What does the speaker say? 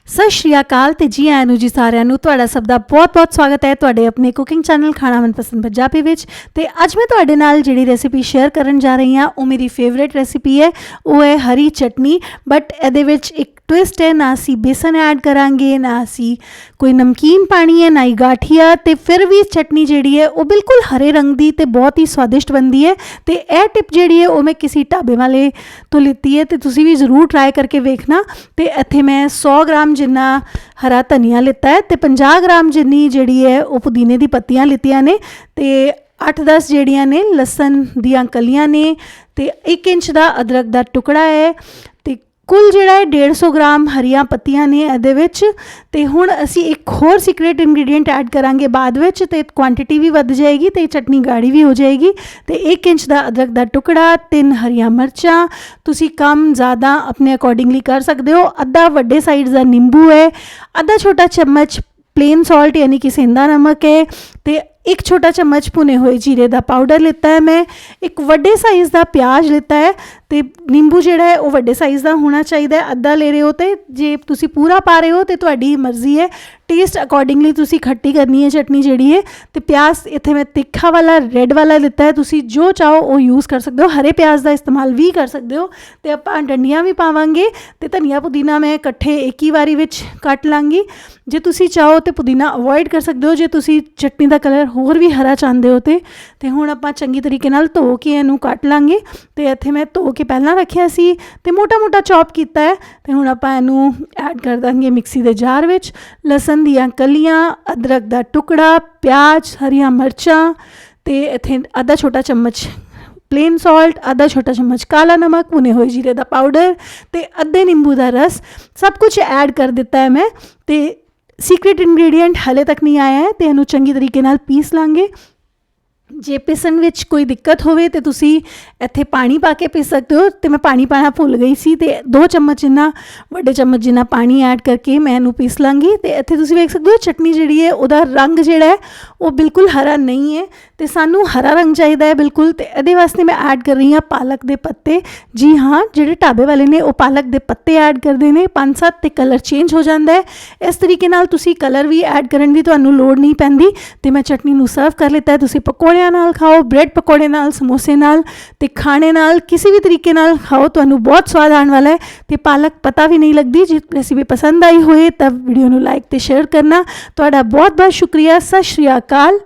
सत श्री अकाल ते जी आयां नूं जी सारिਆਂ ਨੂੰ ਤੁਹਾਡਾ ਸਭ ਦਾ ਬਹੁਤ-ਬਹੁਤ ਸਵਾਗਤ ਹੈ ਤੁਹਾਡੇ ਆਪਣੇ ਕੁਕਿੰਗ ਚੈਨਲ ਖਾਣਾ ਮਨਪਸੰਦ ਪੰਜਾਬੀ ਵਿੱਚ। ਤੇ ਅੱਜ ਮੈਂ ਤੁਹਾਡੇ ਨਾਲ ਜਿਹੜੀ ਰੈਸਿਪੀ ਸ਼ੇਅਰ ਕਰਨ ਜਾ ਰਹੀ ਹਾਂ ਉਹ ਮੇਰੀ ਫੇਵਰੇਟ ਰੈਸਿਪੀ ਹੈ, ਉਹ ਹੈ ਹਰੀ ਚਟਨੀ। बट ਇਹਦੇ ਵਿੱਚ ਇੱਕ ट्विस्ट है, ना असी बेसन ऐड करांगे, ना असी कोई नमकीन पानी है, ना ही गाठिया। तो फिर भी चटनी जी है वो बिल्कुल हरे रंग की तो बहुत ही स्वादिष्ट बनती है। तो यह टिप जी है वो मैं किसी ढाबे वाले तो लीती है, तो तुसी भी जरूर ट्राई करके वेखना। तो इत्थे मैं 100 ग्राम जिन्ना हरा धनिया लिता है, तो 50 ग्राम जिन्नी जी है वो पुदीने की पत्तियां लितियां ने, तो 8-10 जड़ियाँ ने लसन दियाँ कलियां ने, तो 1 इंच का अदरक का टुकड़ा है। तो कुल जिहड़ा है 150 ग्राम हरियां पत्तियां ने इहदे विच। ते हुण असी एक होर सीक्रेट इंग्रीडिएंट ऐड करांगे बाद विच, ते क्वांटिटी भी वध जाएगी ते चटनी गाढ़ी भी हो जाएगी। तो 1 इंच का अदरक का टुकड़ा, 3 हरियां मिर्चां, तुसी कम ज़्यादा अपने अकॉर्डिंगली कर सकते हो। अद्धा वड्डे साइज़ का नींबू है, आधा छोटा चम्मच प्लेन सॉल्ट यानी कि सेंधा नमक है, तो 1 छोटा चम्मच भुने हुए जीरे का पाउडर लिता है मैं, एक वड्डे साइज़ का प्याज लिता है। तो नींबू जिहड़ा है वो वड्डे साइज़ का होना चाहिए, अद्धा ले रहे हो तो जे तुसी पूरा पा रहे हो तो तुहाडी मर्जी है, टेस्ट अकॉर्डिंगली तुसी खट्टी करनी है चटनी जिहड़ी है। तो प्याज इत्थे मैं तिखा वाला रेड वाला लिता है, तुसी जो चाहो वो यूज़ कर सकते हो, हरे प्याज का इस्तेमाल भी कर सकते हो। तो आपां डंडियां भी पावांगे, तो धनिया पुदीना मैं इकट्ठे एक ही वारी विच कट लांगी। जे तुसी चाहो तो पुदीना अवॉइड कर सकते हो, जे तुसी चटनी का कलर होर भी हरा चाहते हो। तो हुण आपां चंगी तरीके नाल धो के इहनूं कट लांगे। तो इत्थे मैं धो के पहलां रखिया सी ते मोटा मोटा चॉप किया है। तो हुण आपां इहनूं ऐड कर देंगे मिक्सी के जार विच। लसन दियां कलियां, अदरक का टुकड़ा, प्याज, हरियां मिर्चां, ते इत्थे आधा छोटा चम्मच प्लेन सॉल्ट, आधा छोटा चम्मच काला नमक, भुने हुए जीरे का पाउडर, तो अद्धे नींबू का रस, सब कुछ ऐड कर दिता है मैं। तो सीक्रेट इंग्रेडिएंट हले तक नहीं आया है, तो इहनूं चंगी तरीके नाल पीस लांगे। जे पीसन विच कोई दिक्कत होवे तो तुसी इत्थे पानी पा के पीस सकते हो। तो मैं पानी पाना भुल गई सी, तो 2 चम्मच जिन्ना वड्डे चम्मच जिन्ना पानी ऐड करके मैं इहनूं पीस लांगी। तो इत्थे तुसी वेख सकते हो चटनी जिहड़ी है उहदा रंग जिहड़ा है वो बिल्कुल हरा नहीं है, तो सानू हरा रंग चाहिए है बिल्कुल। तो इहदे वास्ते मैं ऐड कर रही हाँ पालक के पत्ते। जी हाँ, जिहड़े ढाबे वाले ने वो पालक के पत्ते ऐड करते हैं 5-7, तो कलर चेंज हो जाता है। इस तरीके नाल तुसी कलर भी ऐड करन दी तुहानू लोड़ नहीं पैंदी। तो मैं चटनी नूं सर्व कर लिता है, तुसी पकौड़े नाल खाओ, ब्रेड पकौड़े नाल, समोसे नाल, ते खाने नाल, किसी भी तरीके नाल खाओ, तुहानू बहुत स्वाद आने वाला है। तो पालक पता भी नहीं लगती। जे रेसिपी पसंद आई होए तब वीडियो नू लाइक ते शेयर करना। तुहाडा बहुत बहुत शुक्रिया। सत श्री अकाल।